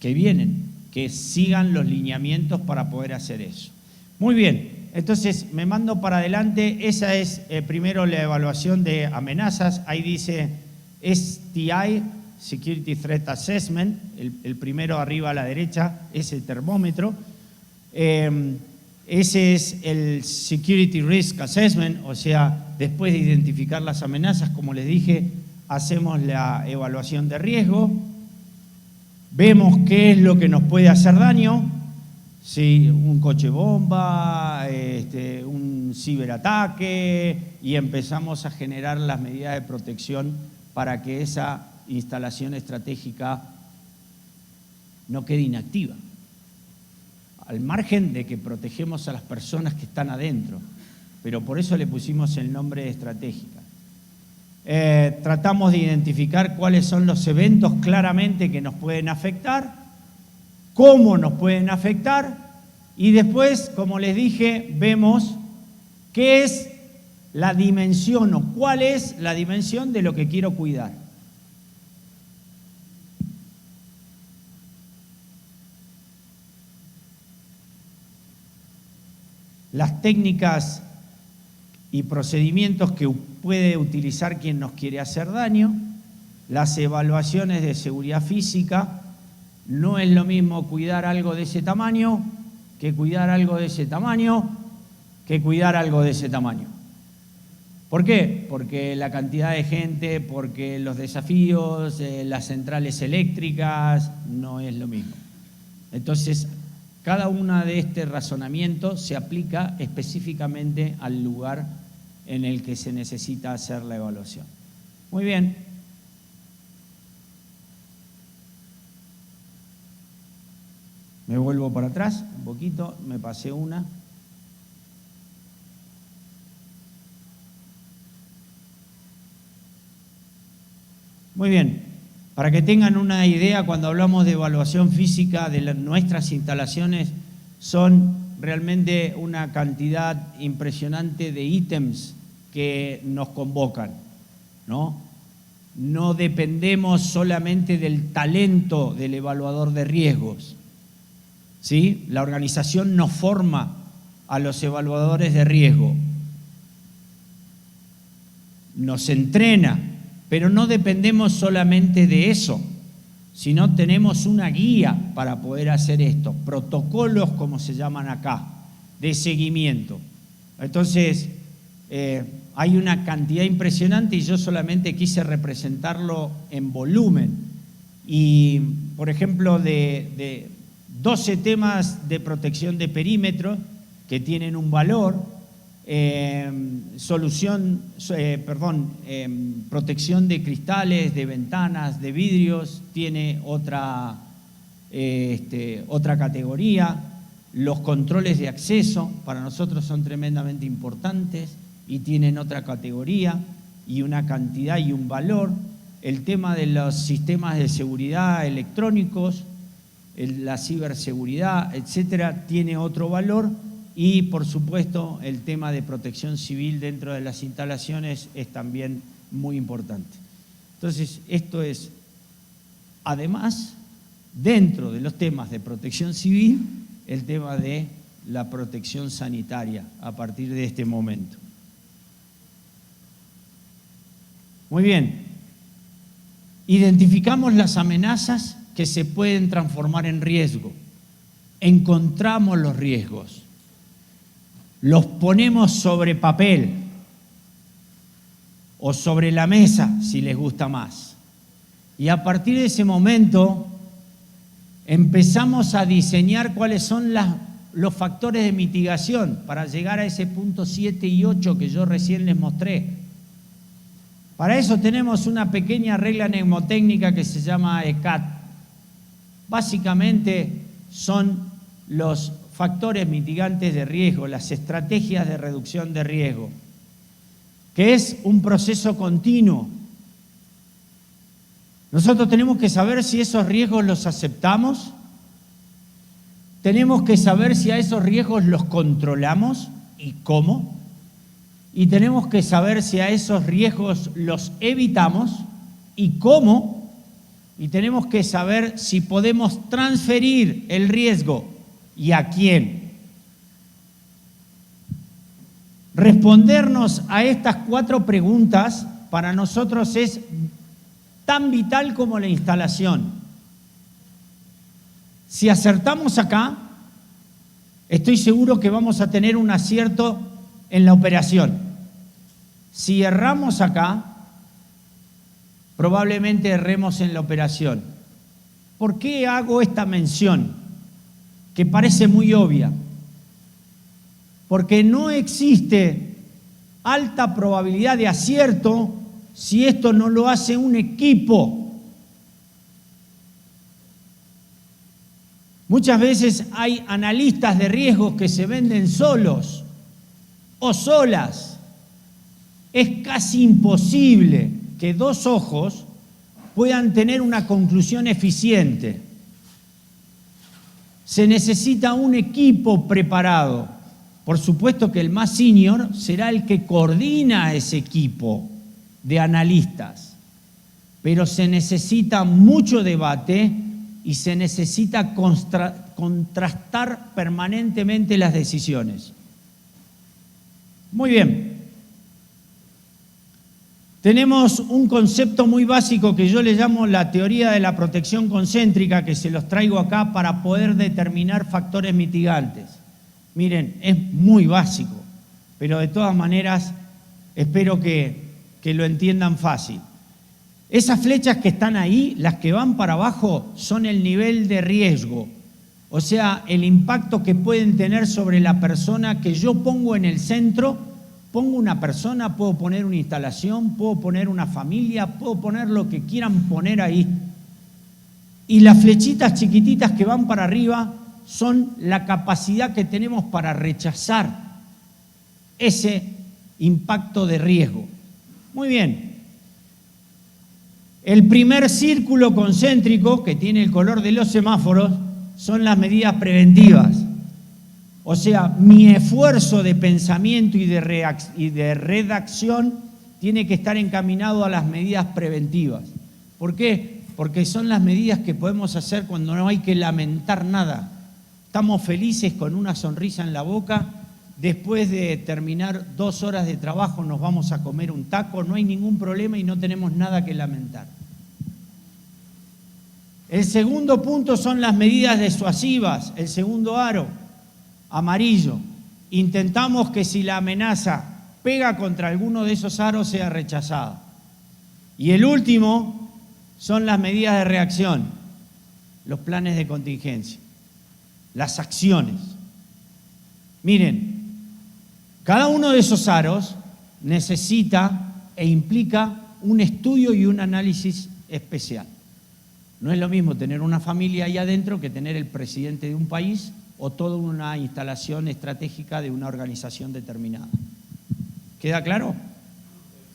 que vienen, que sigan los lineamientos para poder hacer eso. Muy bien, entonces me mando para adelante. Esa es primero la evaluación de amenazas. Ahí dice STI, Security Threat Assessment, el primero arriba a la derecha es el termómetro. Ese es el Security Risk Assessment, o sea, después de identificar las amenazas, como les dije, hacemos la evaluación de riesgo, vemos qué es lo que nos puede hacer daño, si un coche bomba, un ciberataque, y empezamos a generar las medidas de protección para que esa instalación estratégica no quede inactiva. Al margen de que protegemos a las personas que están adentro, pero por eso le pusimos el nombre de estratégica. Tratamos de identificar cuáles son los eventos claramente que nos pueden afectar, cómo nos pueden afectar Y después, como les dije, vemos qué es la dimensión o cuál es la dimensión de lo que quiero cuidar. Las técnicas y procedimientos que puede utilizar quien nos quiere hacer daño, las evaluaciones de seguridad física. No es lo mismo cuidar algo de ese tamaño que cuidar algo de ese tamaño que cuidar algo de ese tamaño. ¿Por qué? Porque la cantidad de gente, porque los desafíos, las centrales eléctricas, no es lo mismo. Entonces, cada una de este razonamiento se aplica específicamente al lugar en el que se necesita hacer la evaluación. Muy bien. Me vuelvo para atrás un poquito, me pasé una. Muy bien, para que tengan una idea, cuando hablamos de evaluación física de nuestras instalaciones, son realmente una cantidad impresionante de ítems que nos convocan, ¿no? No dependemos solamente del talento del evaluador de riesgos, ¿sí? La organización nos forma a los evaluadores de riesgo, nos entrena, pero no dependemos solamente de eso, sino tenemos una guía para poder hacer esto, protocolos, como se llaman acá, de seguimiento. Entonces, hay una cantidad impresionante y yo solamente quise representarlo en volumen. Y, por ejemplo, de 12 temas de protección de perímetro que tienen un valor, protección de cristales, de ventanas, de vidrios, tiene otra categoría. Los controles de acceso para nosotros son tremendamente importantes y tienen otra categoría y una cantidad y un valor. El tema de los sistemas de seguridad electrónicos, la ciberseguridad, etcétera, tiene otro valor. Y, por supuesto, el tema de protección civil dentro de las instalaciones es también muy importante. Entonces, esto es, además, dentro de los temas de protección civil, el tema de la protección sanitaria a partir de este momento. Muy bien. Identificamos las amenazas que se pueden transformar en riesgo. Encontramos los riesgos. Los ponemos sobre papel o sobre la mesa, si les gusta más. Y a partir de ese momento empezamos a diseñar cuáles son los factores de mitigación para llegar a ese punto 7 y 8 que yo recién les mostré. Para eso tenemos una pequeña regla mnemotécnica que se llama ECAT. Básicamente son los factores mitigantes de riesgo, las estrategias de reducción de riesgo, que es un proceso continuo. Nosotros tenemos que saber si esos riesgos los aceptamos, tenemos que saber si a esos riesgos los controlamos y cómo, y tenemos que saber si a esos riesgos los evitamos y cómo, y tenemos que saber si podemos transferir el riesgo y a quién. Respondernos a estas 4 preguntas para nosotros es tan vital como la instalación. Si acertamos acá, estoy seguro que vamos a tener un acierto en la operación. Si erramos acá, probablemente erremos en la operación. ¿Por qué hago esta mención? Que parece muy obvia, porque no existe alta probabilidad de acierto si esto no lo hace un equipo. Muchas veces hay analistas de riesgos que se venden solos o solas. Es casi imposible que 2 ojos puedan tener una conclusión eficiente. Se necesita un equipo preparado. Por supuesto que el más senior será el que coordina a ese equipo de analistas, pero se necesita mucho debate y se necesita contrastar permanentemente las decisiones. Muy bien. Tenemos un concepto muy básico que yo le llamo la teoría de la protección concéntrica, que se los traigo acá para poder determinar factores mitigantes. Miren, es muy básico, pero de todas maneras espero que lo entiendan fácil. Esas flechas que están ahí, las que van para abajo, son el nivel de riesgo, o sea, el impacto que pueden tener sobre la persona que yo pongo en el centro. Pongo una persona, puedo poner una instalación, puedo poner una familia, puedo poner lo que quieran poner ahí. Y las flechitas chiquititas que van para arriba son la capacidad que tenemos para rechazar ese impacto de riesgo. Muy bien. El primer círculo concéntrico, que tiene el color de los semáforos, son las medidas preventivas. O sea, mi esfuerzo de pensamiento y de redacción tiene que estar encaminado a las medidas preventivas. ¿Por qué? Porque son las medidas que podemos hacer cuando no hay que lamentar nada. Estamos felices con una sonrisa en la boca. Después de terminar 2 horas de trabajo nos vamos a comer un taco. No hay ningún problema y no tenemos nada que lamentar. El segundo punto son las medidas disuasivas, el segundo aro. Amarillo. Intentamos que si la amenaza pega contra alguno de esos aros sea rechazada. Y el último son las medidas de reacción, los planes de contingencia, las acciones. Miren, cada uno de esos aros necesita e implica un estudio y un análisis especial. No es lo mismo tener una familia ahí adentro que tener el presidente de un país o toda una instalación estratégica de una organización determinada. ¿Queda claro?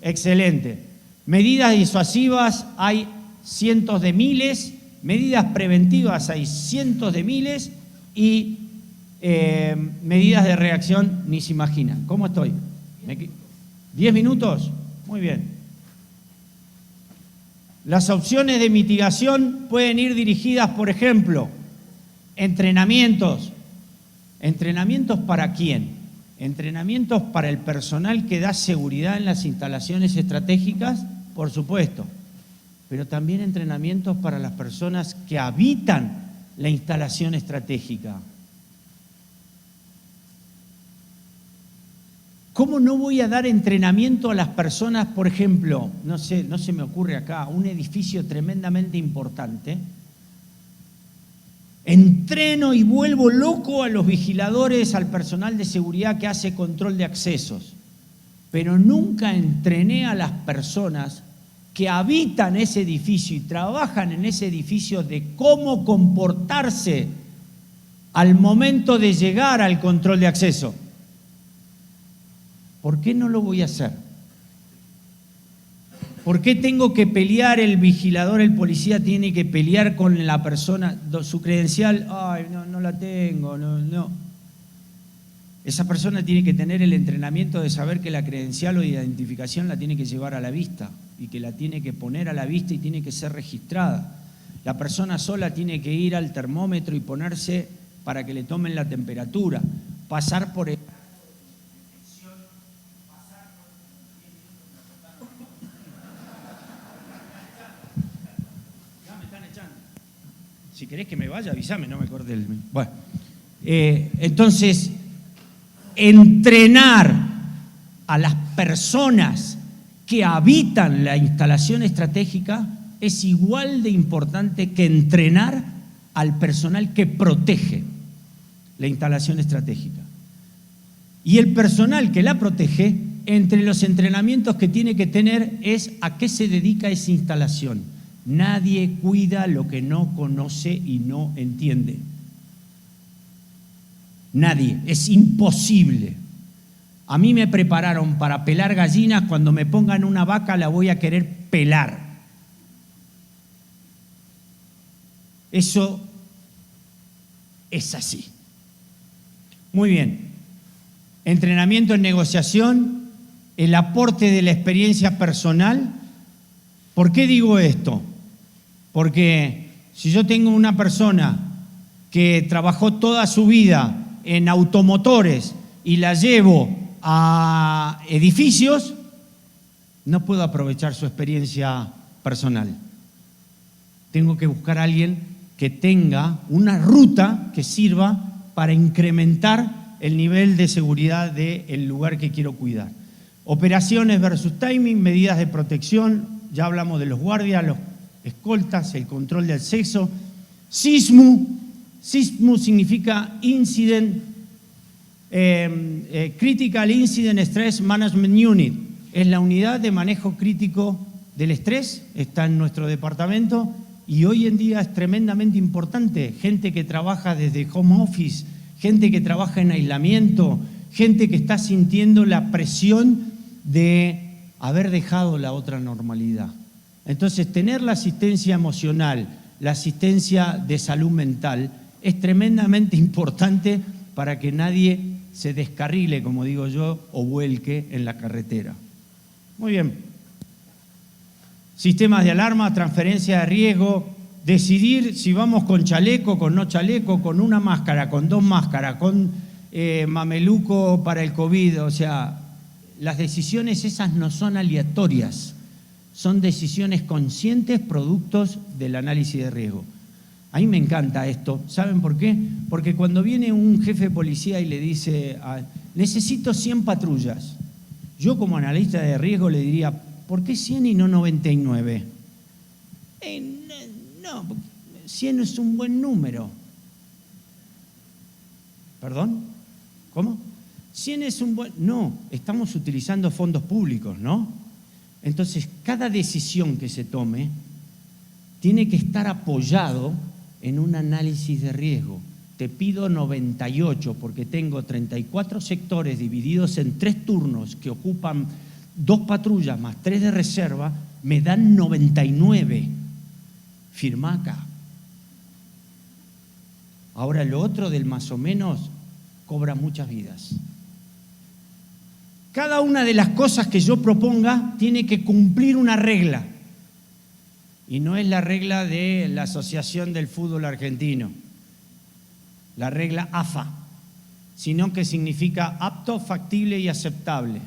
Excelente. Medidas disuasivas hay cientos de miles, medidas preventivas hay cientos de miles y medidas de reacción ni se imaginan. ¿Cómo estoy? ¿10 minutos? Muy bien. Las opciones de mitigación pueden ir dirigidas, por ejemplo, entrenamientos. ¿Entrenamientos para quién? Entrenamientos para el personal que da seguridad en las instalaciones estratégicas, por supuesto, pero también entrenamientos para las personas que habitan la instalación estratégica. ¿Cómo no voy a dar entrenamiento a las personas, por ejemplo, no se me ocurre acá, un edificio tremendamente importante? Entreno y vuelvo loco a los vigiladores, al personal de seguridad que hace control de accesos, pero nunca entrené a las personas que habitan ese edificio y trabajan en ese edificio de cómo comportarse al momento de llegar al control de acceso. ¿Por qué no lo voy a hacer? ¿Por qué tengo que pelear el vigilador, el policía tiene que pelear con la persona, su credencial? Ay, no la tengo, no. Esa persona tiene que tener el entrenamiento de saber que la credencial o identificación la tiene que llevar a la vista y que la tiene que poner a la vista y tiene que ser registrada. La persona sola tiene que ir al termómetro y ponerse para que le tomen la temperatura, pasar por el... Si querés que me vaya, avísame, no me corte el... Bueno, entonces, entrenar a las personas que habitan la instalación estratégica es igual de importante que entrenar al personal que protege la instalación estratégica. Y el personal que la protege, entre los entrenamientos que tiene que tener es a qué se dedica esa instalación. Nadie cuida lo que no conoce y no entiende. Nadie, es imposible. A mí me prepararon para pelar gallinas, cuando me pongan una vaca la voy a querer pelar. Eso es así. Muy bien. Entrenamiento en negociación, el aporte de la experiencia personal. ¿Por qué digo esto? Porque si yo tengo una persona que trabajó toda su vida en automotores y la llevo a edificios, no puedo aprovechar su experiencia personal. Tengo que buscar a alguien que tenga una ruta que sirva para incrementar el nivel de seguridad del lugar que quiero cuidar. Operaciones versus timing, medidas de protección, ya hablamos de los guardias, los escoltas, el control del acceso. SISMU significa Critical Incident Stress Management Unit. Es la unidad de manejo crítico del estrés, está en nuestro departamento y hoy en día es tremendamente importante. Gente que trabaja desde home office, gente que trabaja en aislamiento, gente que está sintiendo la presión de haber dejado la otra normalidad. Entonces, tener la asistencia emocional, la asistencia de salud mental, es tremendamente importante para que nadie se descarrile, como digo yo, o vuelque en la carretera. Muy bien. Sistemas de alarma, transferencia de riesgo, decidir si vamos con chaleco, con no chaleco, con una máscara, con dos máscaras, con mameluco para el COVID. O sea, las decisiones esas no son aleatorias, son decisiones conscientes, productos del análisis de riesgo. A mí me encanta esto. ¿Saben por qué? Porque cuando viene un jefe de policía y le dice, necesito 100 patrullas, yo como analista de riesgo le diría, ¿por qué 100 y no 99? No, 100 es un buen número. ¿Perdón? ¿Cómo? 100 es un buen... No, estamos utilizando fondos públicos, ¿no? Entonces, cada decisión que se tome tiene que estar apoyado en un análisis de riesgo. Te pido 98 porque tengo 34 sectores divididos en 3 turnos que ocupan 2 patrullas más 3 de reserva, me dan 99. Firmá acá. Ahora lo otro del más o menos cobra muchas vidas. Cada una de las cosas que yo proponga tiene que cumplir una regla. Y no es la regla de la Asociación del Fútbol Argentino, la regla AFA, sino que significa apto, factible y aceptable.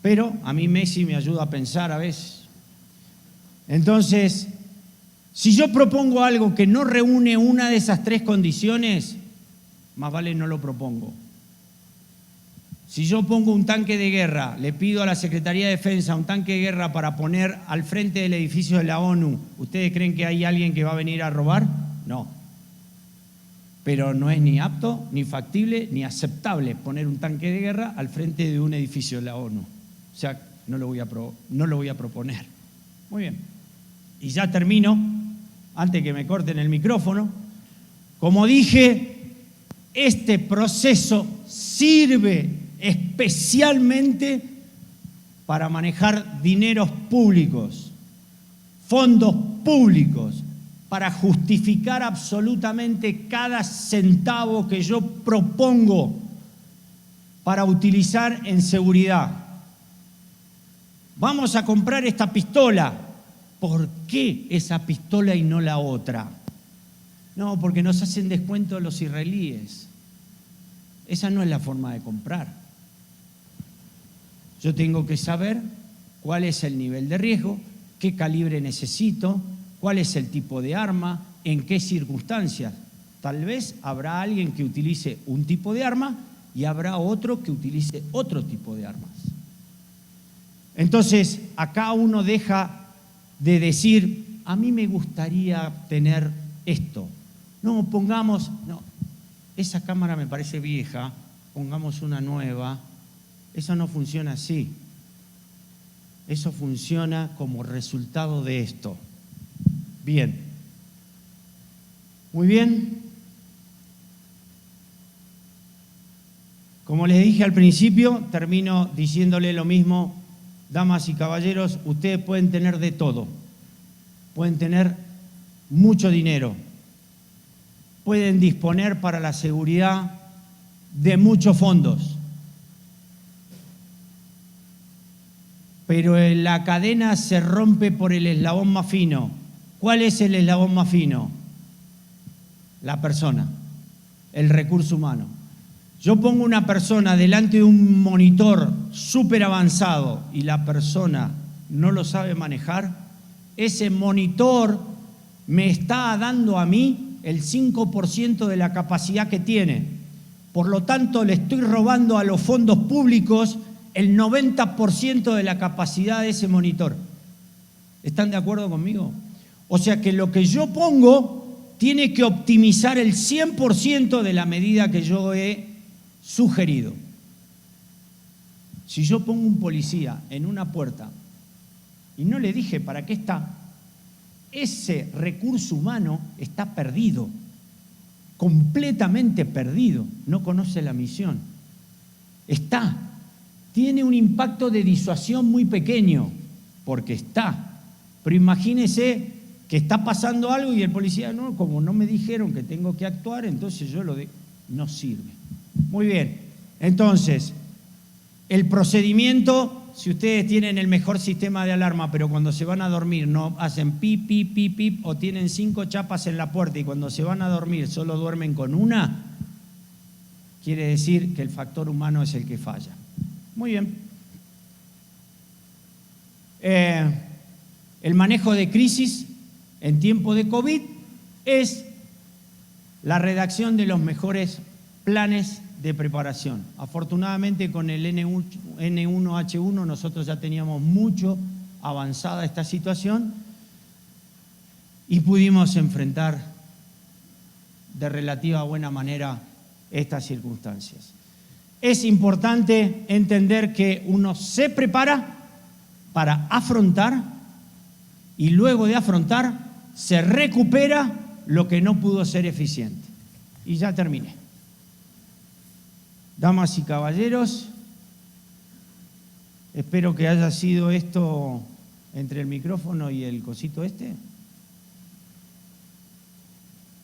Pero a mí Messi me ayuda a pensar a veces. Entonces, si yo propongo algo que no reúne una de esas 3 condiciones, más vale no lo propongo. Si yo pongo un tanque de guerra, le pido a la Secretaría de Defensa un tanque de guerra para poner al frente del edificio de la ONU, ¿ustedes creen que hay alguien que va a venir a robar? No. Pero no es ni apto, ni factible, ni aceptable poner un tanque de guerra al frente de un edificio de la ONU. O sea, no lo voy a proponer. Muy bien. Y ya termino, antes que me corten el micrófono. Como dije, este proceso sirve especialmente para manejar dineros públicos, fondos públicos, para justificar absolutamente cada centavo que yo propongo para utilizar en seguridad. Vamos a comprar esta pistola. ¿Por qué esa pistola y no la otra? No, porque nos hacen descuento los israelíes. Esa no es la forma de comprar. Yo tengo que saber cuál es el nivel de riesgo, qué calibre necesito, cuál es el tipo de arma, en qué circunstancias. Tal vez habrá alguien que utilice un tipo de arma y habrá otro que utilice otro tipo de armas. Entonces, acá uno deja de decir, a mí me gustaría tener esto. No, pongamos, no, esa cámara me parece vieja, pongamos una nueva. Eso no funciona así. Eso funciona como resultado de esto. Bien. Muy bien. Como les dije al principio, termino diciéndole lo mismo. Damas y caballeros, ustedes pueden tener de todo. Pueden tener mucho dinero. pueden disponer para la seguridad de muchos fondos. Pero la cadena se rompe por el eslabón más fino. ¿Cuál es el eslabón más fino? La persona, el recurso humano. Yo pongo una persona delante de un monitor súper avanzado y la persona no lo sabe manejar, ese monitor me está dando a mí el 5% de la capacidad que tiene. Por lo tanto, le estoy robando a los fondos públicos el 90% de la capacidad de ese monitor. ¿Están de acuerdo conmigo? O sea que lo que yo pongo tiene que optimizar el 100% de la medida que yo he sugerido. Si yo pongo un policía en una puerta y no le dije para qué está, ese recurso humano está perdido, completamente perdido, no conoce la misión. Tiene un impacto de disuasión muy pequeño, porque está. Pero imagínese que está pasando algo y el policía, no, como no me dijeron que tengo que actuar, entonces yo lo dejo. No sirve. Muy bien. Entonces, el procedimiento, si ustedes tienen el mejor sistema de alarma, pero cuando se van a dormir no hacen pip, pip, pip, pip, o tienen 5 chapas en la puerta y cuando se van a dormir solo duermen con una, quiere decir que el factor humano es el que falla. Muy bien. El manejo de crisis en tiempo de COVID es la redacción de los mejores planes de preparación. Afortunadamente con el N1H1 nosotros ya teníamos mucho avanzada esta situación y pudimos enfrentar de relativa buena manera estas circunstancias. Es importante entender que uno se prepara para afrontar y luego de afrontar se recupera lo que no pudo ser eficiente. Y ya terminé. Damas y caballeros, espero que haya sido esto entre el micrófono y el cosito este.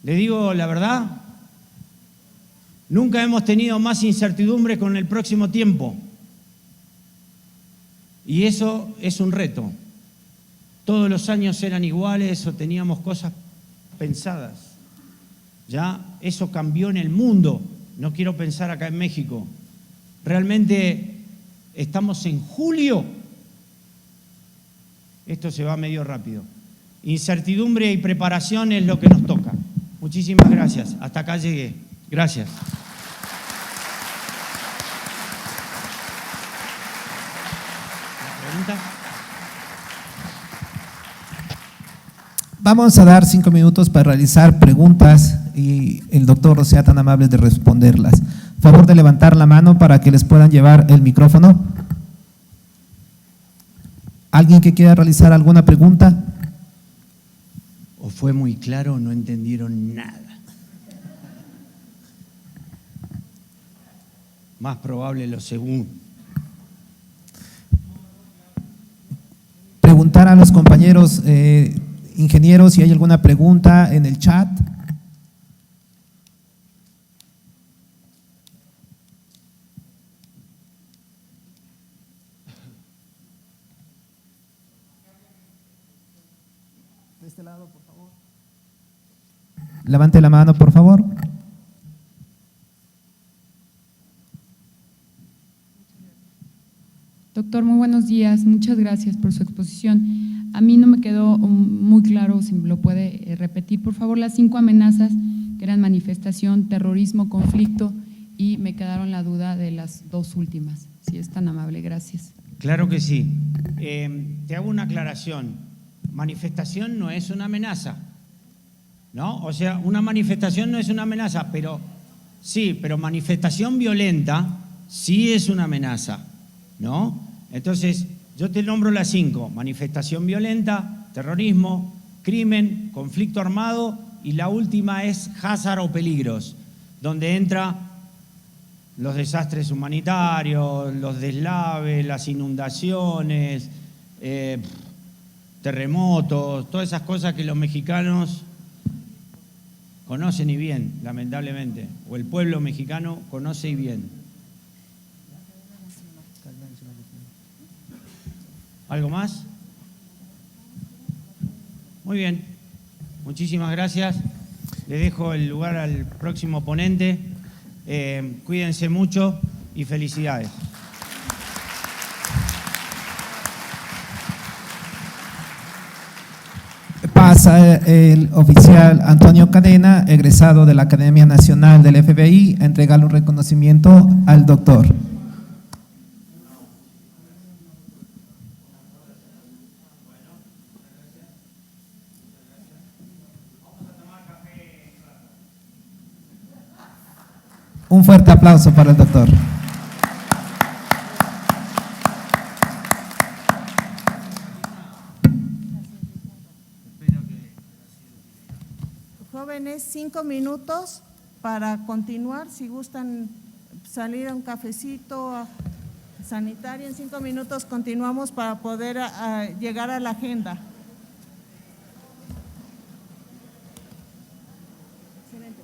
Le digo la verdad, nunca hemos tenido más incertidumbre con el próximo tiempo. Y eso es un reto. Todos los años eran iguales o teníamos cosas pensadas. Ya eso cambió en el mundo. No quiero pensar acá en México. Realmente estamos en julio. Esto se va medio rápido. Incertidumbre y preparación es lo que nos toca. Muchísimas gracias. Hasta acá llegué. Gracias. ¿La pregunta? Vamos a dar 5 minutos para realizar preguntas y el doctor sea tan amable de responderlas. Favor de levantar la mano para que les puedan llevar el micrófono. ¿Alguien que quiera realizar alguna pregunta? ¿O fue muy claro o no entendieron nada? Más probable lo segundo. Preguntar a los compañeros ingenieros si hay alguna pregunta en el chat. De este lado, por favor. Levante la mano, por favor. Doctor, muy buenos días. Muchas gracias por su exposición. A mí no me quedó muy claro, si me lo puede repetir, por favor, las 5 amenazas que eran manifestación, terrorismo, conflicto, y me quedaron la duda de las 2 últimas. Si es tan amable, gracias. Claro que sí. Te hago una aclaración. Manifestación no es una amenaza, ¿no? O sea, una manifestación no es una amenaza, pero sí, pero manifestación violenta sí es una amenaza, ¿no? Entonces, yo te nombro las 5: manifestación violenta, terrorismo, crimen, conflicto armado, y la última es hazard o peligros, donde entra los desastres humanitarios, los deslaves, las inundaciones, terremotos, todas esas cosas que los mexicanos conocen y bien, lamentablemente, o el pueblo mexicano conoce y bien. ¿Algo más? Muy bien, muchísimas gracias. Le dejo el lugar al próximo ponente. Cuídense mucho y felicidades. Pasa el oficial Antonio Cadena, egresado de la Academia Nacional del FBI, a entregarle un reconocimiento al doctor. Un fuerte aplauso para el doctor. Jóvenes, 5 minutos para continuar. Si gustan salir a un cafecito sanitario, en 5 minutos continuamos para poder llegar a la agenda. Excelente.